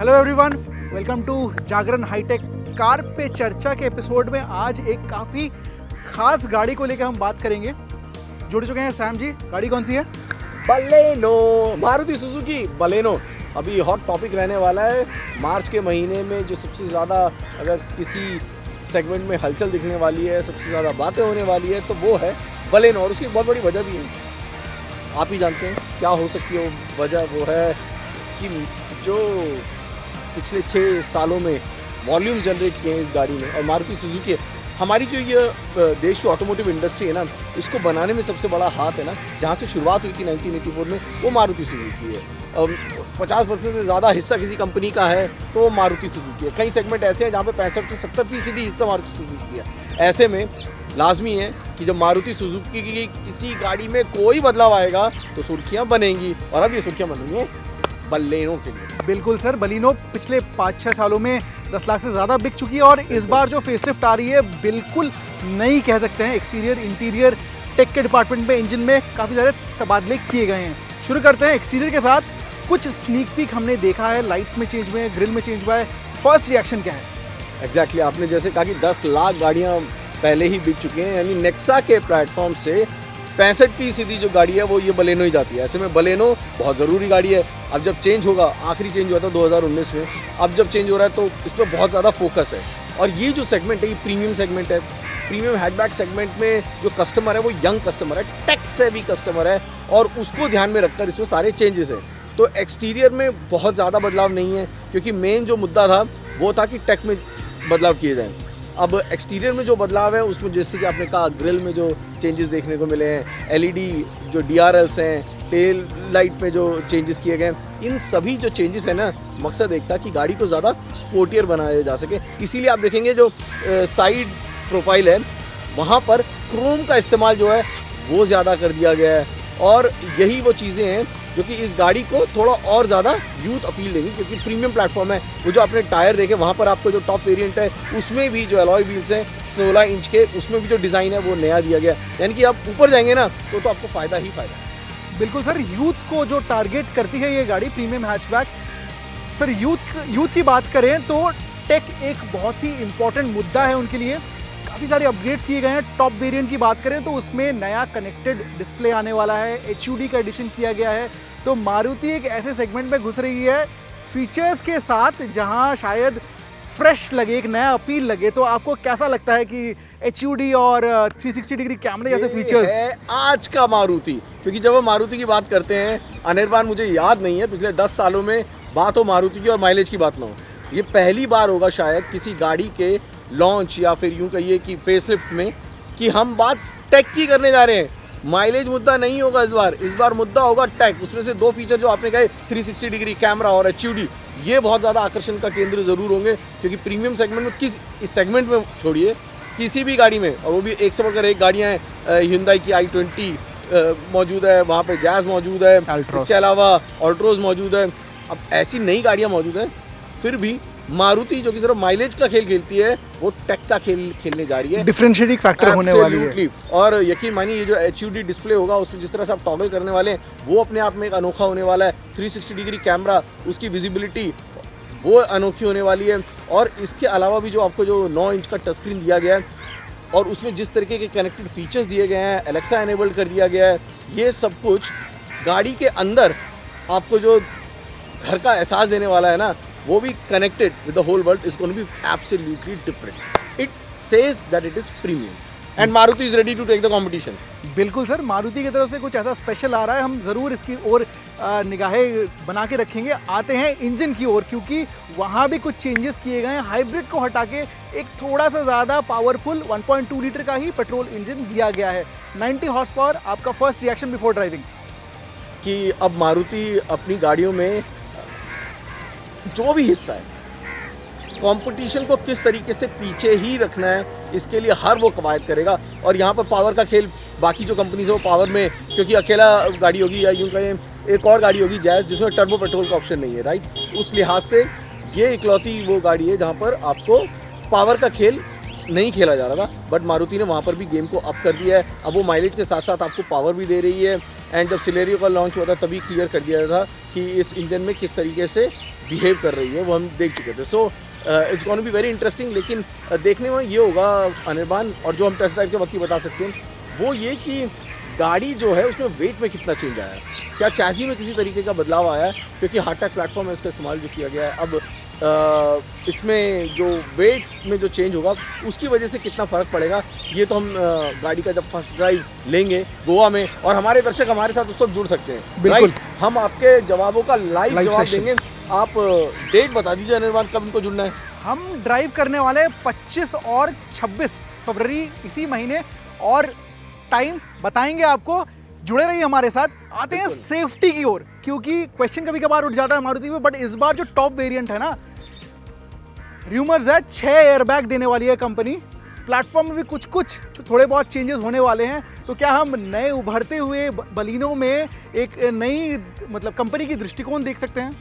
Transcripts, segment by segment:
Hello everyone, welcome to Jagran high tech car पे चर्चा के एपिसोड में आज एक काफ़ी खास गाड़ी को लेकर हम बात करेंगे। जुड़ चुके हैं सैम जी। गाड़ी कौन सी है? बलेनो, मारुति सुजुकी बलेनो अभी हॉट टॉपिक रहने वाला है। मार्च के महीने में जो सबसे ज़्यादा अगर किसी सेगमेंट में हलचल दिखने वाली है, सबसे ज़्यादा बातें होने वाली है तो वो है बलेनो। और उसकी बहुत बड़ी वजह भी है, आप ही जानते हैं क्या हो सकती है वो वजह। वो है कि जो पिछले 6 सालों में वॉल्यूम जनरेट किए हैं इस गाड़ी में, और मारुति सुजुकी हमारी जो ये देश की ऑटोमोटिव इंडस्ट्री है ना, इसको बनाने में सबसे बड़ा हाथ है ना। जहाँ से शुरुआत हुई थी 1984 में, वो मारुति सुजुकी है। 50% से ज़्यादा हिस्सा किसी कंपनी का है तो वो मारुति सुजुकी है। कई सेगमेंट ऐसे हैं जहाँ पे 65 से 70% हिस्सा मारुति सुजुकी है। ऐसे में लाजमी है कि जब मारुति सुजुकी की किसी गाड़ी में कोई बदलाव आएगा तो सुर्खियाँ बनेंगी, और अब ये सुर्खियाँ बनेंगी बलेनो के लिए। बिल्कुल सर, बलिनो पिछले 5-6 सालों में 10 लाख से ज़्यादा बिक चुकी है, और इस बार जो फेसलिफ्ट आ रही है बिल्कुल नई कह सकते हैं। एक्सटीरियर, इंटीरियर, टेक के डिपार्टमेंट में, इंजन में काफ़ी सारे तबादले किए गए हैं। शुरू करते हैं एक्सटीरियर के साथ। कुछ स्नीक पीक हमने देखा है, लाइट्स में चेंज हुए हैं, ग्रिल में चेंज हुआ है। फर्स्ट रिएक्शन क्या है? एग्जैक्टली आपने जैसे कहा कि 10 लाख गाड़ियाँ पहले ही बिक चुकी हैं, यानी नेक्सा के प्लेटफॉर्म से 65% जो गाड़ी है वो ये बलेनो ही जाती है। ऐसे में बलेनो बहुत ज़रूरी गाड़ी है। अब जब चेंज होगा, आखिरी चेंज हुआ था 2019 में, अब जब चेंज हो रहा है तो इस पर बहुत ज़्यादा फोकस है। और ये जो सेगमेंट है ये प्रीमियम सेगमेंट है। प्रीमियम हैचबैक सेगमेंट में जो कस्टमर है वो यंग कस्टमर है, टेक सेवी कस्टमर है, और उसको ध्यान में रखकर इसमें सारे चेंजेस हैं। तो एक्सटीरियर में बहुत ज़्यादा बदलाव नहीं है, क्योंकि मेन जो मुद्दा था वो था कि टेक में बदलाव किए जाएँ। अब एक्सटीरियर में जो बदलाव है उसमें जैसे कि आपने कहा, ग्रिल में जो चेंजेस देखने को मिले हैं, एलईडी जो डीआरएल्स हैं, टेल लाइट में जो चेंजेस किए गए हैं, इन सभी जो चेंजेस है ना, मकसद एक था कि गाड़ी को ज़्यादा स्पोर्टियर बनाया जा सके। इसीलिए आप देखेंगे जो साइड प्रोफाइल है वहाँ पर क्रोम का इस्तेमाल जो है वो ज़्यादा कर दिया गया है। और यही वो चीज़ें हैं जो कि इस गाड़ी को थोड़ा और ज़्यादा यूथ अपील देंगी, क्योंकि प्रीमियम प्लेटफॉर्म है। वो जो आपने टायर देखे वहाँ पर आपको जो टॉप वेरिएंट है उसमें भी जो अलॉय व्हील्स हैं 16 इंच के, उसमें भी जो डिज़ाइन है वो नया दिया गया। यानी कि आप ऊपर जाएंगे ना तो आपको फ़ायदा ही फ़ायदा है। बिल्कुल सर, यूथ को जो टारगेट करती है ये गाड़ी प्रीमियम हैचबैक। सर यूथ की बात करें तो टेक एक बहुत ही इंपॉर्टेंट मुद्दा है उनके लिए। काफ़ी सारे अपग्रेड्स किए गए हैं। टॉप वेरिएंट की बात करें तो उसमें नया कनेक्टेड डिस्प्ले आने वाला है, HUD का एडिशन किया गया है। तो मारुति एक ऐसे सेगमेंट में घुस रही है फीचर्स के साथ जहां शायद फ्रेश लगे, एक नया अपील लगे। तो आपको कैसा लगता है कि HUD और 360 डिग्री कैमरे जैसे फीचर्स है आज का मारुति? क्योंकि जब हम मारुति की बात करते हैं, अनिर्बान मुझे याद नहीं है पिछले 10 सालों में बात हो मारुति की और माइलेज की बात ना हो। ये पहली बार होगा शायद किसी गाड़ी के लॉन्च या फिर यूं कहिए कि फेसलिफ्ट में कि हम बात टेक की करने जा रहे हैं। माइलेज मुद्दा नहीं होगा इस बार मुद्दा होगा टेक। उसमें से 2 फीचर जो आपने कहे, 360 डिग्री कैमरा और HUD, ये बहुत ज़्यादा आकर्षण का केंद्र ज़रूर होंगे। क्योंकि प्रीमियम सेगमेंट में इस सेगमेंट में छोड़िए, किसी भी गाड़ी में, और वो भी एक से बढ़कर एक गाड़ियाँ हैं। Hyundai की i20 मौजूद है, वहाँ पे जैज़ मौजूद है, इसके अलावा ऑल्ट्रोज मौजूद है। अब ऐसी नई गाड़ियाँ मौजूद हैं, फिर भी मारुति जो कि सिर्फ माइलेज का खेल खेलती है वो टेक का खेल खेलने जा रही है। डिफरेंशिएटिंग फैक्टर होने वाली है। और यकीन मानिए ये जो HUD डिस्प्ले होगा उसमें जिस तरह से आप टॉगल करने वाले हैं वो अपने आप में एक अनोखा होने वाला है। 360 डिग्री कैमरा, उसकी विजिबिलिटी वो अनोखी होने वाली है। और इसके अलावा भी जो आपको जो 9 इंच का टच स्क्रीन दिया गया है और उसमें जिस तरीके के कनेक्टेड फीचर्स दिए गए हैं, एलेक्सा एनेबल्ड कर दिया गया है, ये सब कुछ गाड़ी के अंदर आपको जो घर का एहसास देने वाला है ना, वो भी connected with the whole world, is going to be absolutely different. It says that it is premium and Maruti is ready to take the competition. बिल्कुल सर, मारुति की तरफ से कुछ ऐसा स्पेशल आ रहा है, हम ज़रूर इसकी ओर निगाहें बना के रखेंगे। आते हैं इंजन की ओर, क्योंकि वहाँ भी कुछ चेंजेस किए गए हैं। हाइब्रिड को हटा के एक थोड़ा सा ज़्यादा पावरफुल 1.2 लीटर का ही पेट्रोल इंजन दिया गया है। 90 हॉर्स पावर। आपका फर्स्ट रिएक्शन बिफोर ड्राइविंग? कि अब मारुति अपनी गाड़ियों में जो भी हिस्सा है, कंपटीशन को किस तरीके से पीछे ही रखना है, इसके लिए हर वो कवायद करेगा। और यहाँ पर पावर का खेल, बाकी जो कंपनीज है वो पावर में, क्योंकि अकेला गाड़ी होगी या यूँ कहें एक और गाड़ी होगी जैज़, जिसमें टर्बो पेट्रोल का ऑप्शन नहीं है, राइट। उस लिहाज से ये इकलौती वो गाड़ी है जहाँ पर आपको पावर का खेल नहीं खेला जा रहा था, बट मारुति ने वहाँ पर भी गेम को अप कर दिया है। अब वो माइलेज के साथ साथ आपको पावर भी दे रही है। एंड जब सिलेरियो का लॉन्च हुआ था तभी क्लियर कर दिया था कि इस इंजन में किस तरीके से बिहेव कर रही है, वो हम देख चुके थे। So it's gonna be very interesting. लेकिन देखने में ये होगा अनिर्बान, और जो हम टेस्ट ड्राइव के वक्त ही बता सकते हैं वो ये कि गाड़ी जो है उसमें वेट में कितना चेंज आया है, क्या चैसी में किसी तरीके का बदलाव आया है, क्योंकि हार्टेक प्लेटफॉर्म है इसका इस्तेमाल जो किया गया है। अब इसमें जो वेट में जो चेंज होगा उसकी वजह से कितना फ़र्क पड़ेगा, ये तो हम गाड़ी का जब फर्स्ट ड्राइव लेंगे गोवा में, और हमारे दर्शक हमारे साथ उस वक्त जुड़ सकते हैं। बिल्कुल, हम आपके जवाबों का लाइव जवाब सेशन देंगे। आप डेट बता दीजिए अनिर्बान, कब इनको जुड़ना है। हम ड्राइव करने वाले 25 और 26 फरवरी इसी महीने, और टाइम बताएंगे आपको। जुड़े रहिए हमारे साथ। आते हैं सेफ्टी की ओर, क्योंकि क्वेश्चन कभी कभार उठ जाता है मारुति में, बट इस बार जो टॉप वेरिएंट है ना, रूमर्स है 6 एयरबैग देने वाली है कंपनी। प्लेटफॉर्म में भी कुछ थोड़े बहुत चेंजेस होने वाले हैं। तो क्या हम नए उभरते हुए बलिनो में एक नई मतलब कंपनी की दृष्टिकोण देख सकते हैं?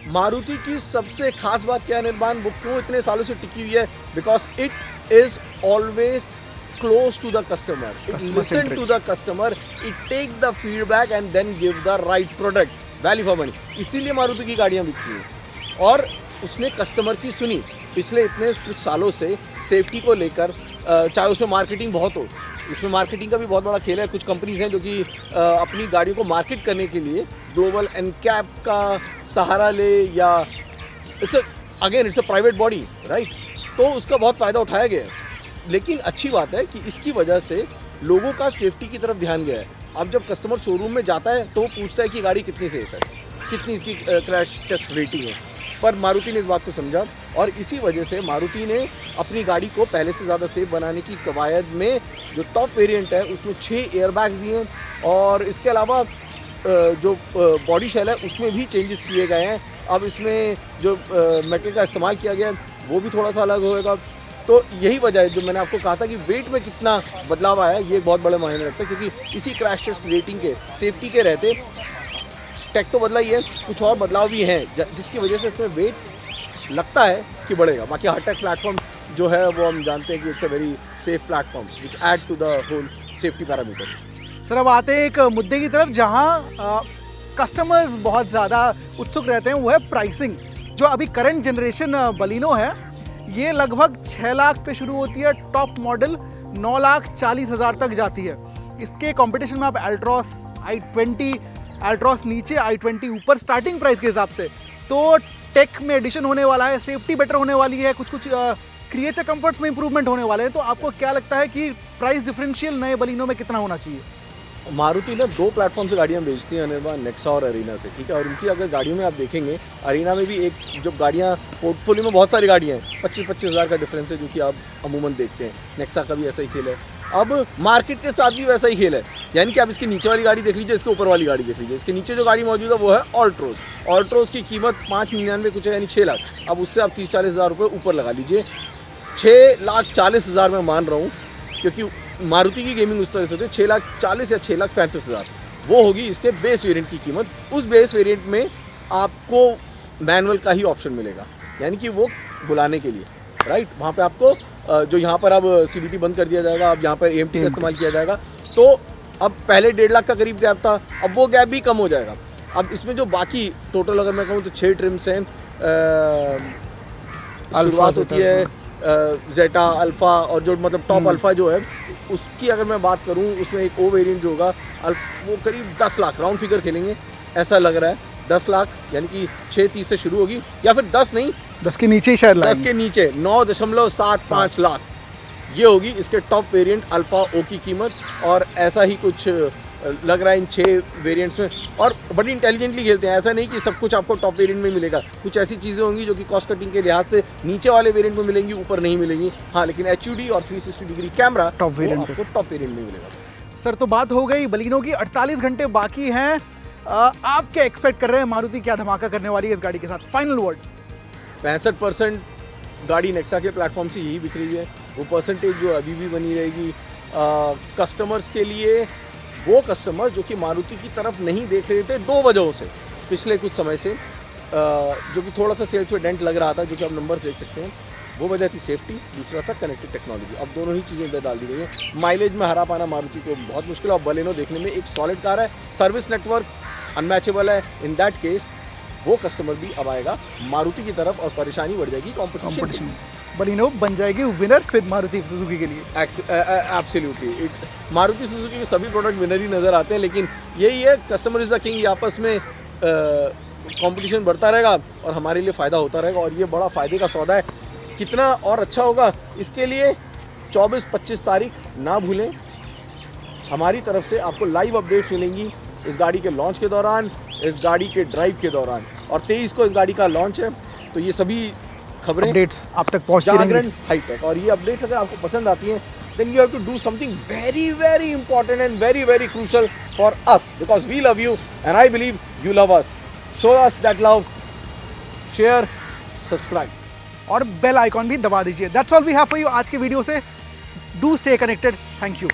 मारुति की सबसे खास बात क्या है निर्माण, वो क्यों इतने सालों से टिकी हुई है? Because it is always close to the customer. It listen to the customer. It take the feedback and then give the right product. Value for money. इसीलिए मारुति की गाड़ियाँ बिकती हैं, और उसने कस्टमर की सुनी पिछले इतने कुछ सालों से सेफ्टी को लेकर। चाहे उसमें मार्केटिंग बहुत हो, इसमें मार्केटिंग का भी बहुत बड़ा खेल है। कुछ कंपनीज हैं जो कि अपनी गाड़ियों को मार्केट करने के लिए ग्लोबल एनकैप का सहारा ले, या it's a private body, right? तो उसका बहुत फ़ायदा उठाया गया है। लेकिन अच्छी बात है कि इसकी वजह से लोगों का सेफ्टी की तरफ ध्यान गया है। अब जब कस्टमर शोरूम में जाता है तो वो पूछता है कि गाड़ी कितनी सेफ है, कितनी इसकी क्रैश टेस्ट रेटिंग है। पर मारुति ने इस बात को समझा, और इसी वजह से मारुति ने अपनी गाड़ी को पहले से ज़्यादा सेफ बनाने की कवायद में जो टॉप वेरिएंट है उसमें 6 एयरबैग्स दिए हैं, और इसके अलावा जो बॉडी शेल है उसमें भी चेंजेस किए गए हैं। अब इसमें जो मेटल का इस्तेमाल किया गया है वो भी थोड़ा सा अलग होएगा। तो यही वजह है जो मैंने आपको कहा था कि वेट में कितना बदलाव आया है, ये बहुत बड़े मायने रखता है, क्योंकि इसी क्रैश टेस्ट रेटिंग के सेफ्टी के रहते टेक तो बदला ही है, कुछ और बदलाव भी हैं जिसकी वजह से इसमें वेट लगता है कि बढ़ेगा। बाकी हार्टेक प्लेटफॉर्म जो है वो हम जानते हैं कि it's a very safe platform which add to the whole safety parameter. Sir, अब आते हैं एक मुद्दे की तरफ जहां कस्टमर्स बहुत ज़्यादा उत्सुक रहते हैं, वो है प्राइसिंग। जो अभी करंट जनरेशन बलिनो है ये लगभग 6 लाख पे शुरू होती है, टॉप मॉडल 9,40,000 तक जाती है। इसके कंपटीशन में आप अल्ट्रॉस, i20, अल्ट्रॉस नीचे, i20 ऊपर स्टार्टिंग प्राइस के हिसाब से। तो टेक में एडिशन होने वाला है, सेफ्टी बेटर होने वाली है, कुछ क्रिएचर कंफर्ट्स में इंप्रूवमेंट होने वाले हैं। तो आपको क्या लगता है कि प्राइस डिफरेंशियल नए बलिनो में कितना होना चाहिए? मारुति ने 2 प्लेटफॉर्म से गाड़ियाँ बेचती हैं अनिर्बान, नेक्सा और अरीना से, ठीक है। और उनकी अगर गाड़ियों में आप देखेंगे, अरीना में भी एक जो गाड़ियाँ पोर्टफोलियो में बहुत सारी गाड़ियाँ हैं, 25-25 हज़ार का डिफरेंस है, जो कि आप अमूमन देखते हैं। नेक्सा का भी ऐसा ही खेल है। अब मार्केट के साथ भी वैसा ही खेल है, यानी कि आप इसके नीचे वाली गाड़ी देख लीजिए, इसके ऊपर वाली गाड़ी देख लीजिए। इसके नीचे जो गाड़ी मौजूद है वो है ऑल्ट्रोज। ऑल्ट्रोज की कीमत 5,99 कुछ है, यानी 6 लाख। अब उससे आप 30-40 हज़ार रुपये ऊपर लगा लीजिए। 6,40,000 मैं मान रहा हूँ, क्योंकि मारुति की गेमिंग उस तरह से होती है। 6,40,000 या 6,35,000 वो होगी इसके बेस वेरिएंट की कीमत। उस बेस वेरिएंट में आपको मैनुअल का ही ऑप्शन मिलेगा, यानी कि वो बुलाने के लिए, राइट? वहाँ पे आपको जो यहाँ पर अब CVT बंद कर दिया जाएगा, अब यहाँ पर AMT का इस्तेमाल किया जाएगा। तो अब पहले 1.5 लाख का करीब गैप था, अब वो गैप भी कम हो जाएगा। अब इसमें जो बाकी टोटल अगर मैं कहूँ तो 6 ट्रिम्स हैं। शुरुआत होती है जेटा, अल्फ़ा, और जो मतलब टॉप अल्फ़ा जो है उसकी अगर मैं बात करूं, उसमें एक ओ वेरिएंट जो होगा वो करीब 10 लाख, राउंड फिगर खेलेंगे ऐसा लग रहा है, 10 लाख, यानी कि 6.30 से शुरू होगी, या फिर 10 नहीं, 10 के नीचे ही शायद, 10 के नीचे 9.75 लाख ये होगी इसके टॉप वेरिएंट अल्फ़ा ओ की कीमत। और ऐसा ही कुछ लग रहा है इन 6 वेरिएंट्स में, और बड़ी इंटेलिजेंटली खेलते हैं। ऐसा नहीं कि सब कुछ आपको टॉप वेरिएंट में मिलेगा, कुछ ऐसी चीज़ें होंगी जो कि कॉस्ट कटिंग के लिहाज से नीचे वाले वेरिएंट में मिलेंगी, ऊपर नहीं मिलेंगी। हाँ, लेकिन HUD और 360 डिग्री कैमरा टॉप वेरिएंट में मिलेगा। सर, तो बात हो गई बलिनो की, 48 घंटे बाकी हैं। आप क्या एक्सपेक्ट कर रहे हैं, मारुति क्या धमाका करने वाली है इस गाड़ी के साथ? Final word. 65% गाड़ी नेक्सा के प्लेटफॉर्म से यही बिक रही है, वो परसेंटेज जो अभी भी बनी रहेगी। कस्टमर्स के लिए, वो कस्टमर जो कि मारुति की तरफ नहीं देख रहे थे 2 वजहों से पिछले कुछ समय से, जो कि थोड़ा सा सेल्स में डेंट लग रहा था, जो कि आप नंबर देख सकते हैं। वो वजह थी सेफ्टी, दूसरा था कनेक्टेड टेक्नोलॉजी। अब दोनों ही चीज़ें इधर डाल दी गई हैं। माइलेज में हरा पाना मारुति को बहुत मुश्किल है, और बलेनो देखने में एक सॉलिड कार है, सर्विस नेटवर्क अनमैचेबल है। इन दैट केस वो कस्टमर भी अब आएगा मारुति की तरफ और परेशानी बढ़ जाएगी कंपटीशन। बलिनो बन जाएगी विनर फिर मारुति सुजुकी के लिए। एब्सोल्युटली, मारुति सुजुकी के सभी प्रोडक्ट विनर ही नज़र आते हैं, लेकिन यही है, कस्टमर इज़ द किंग। ये आपस में कंपटीशन बढ़ता रहेगा और हमारे लिए फ़ायदा होता रहेगा, और ये बड़ा फ़ायदे का सौदा है। कितना और अच्छा होगा, इसके लिए 24-25 तारीख ना भूलें। हमारी तरफ से आपको लाइव अपडेट्स मिलेंगी इस गाड़ी के लॉन्च के दौरान, इस गाड़ी के ड्राइव के दौरान, और 23 को इस गाड़ी का लॉन्च है। तो ये सभी खबरें, अपडेट्स आप तक पहुंचती रहेंगी। जागरण हाईटेक, और ये अपडेट्स अगर आपको पसंद आती हैं, then you have to do something very, very important and very, very crucial for us, because we love you and I believe you love us. Show us that love, share, subscribe. और bell icon भी दबा दीजिए। That's all we have for you आज के video से। Do stay connected. Thank you.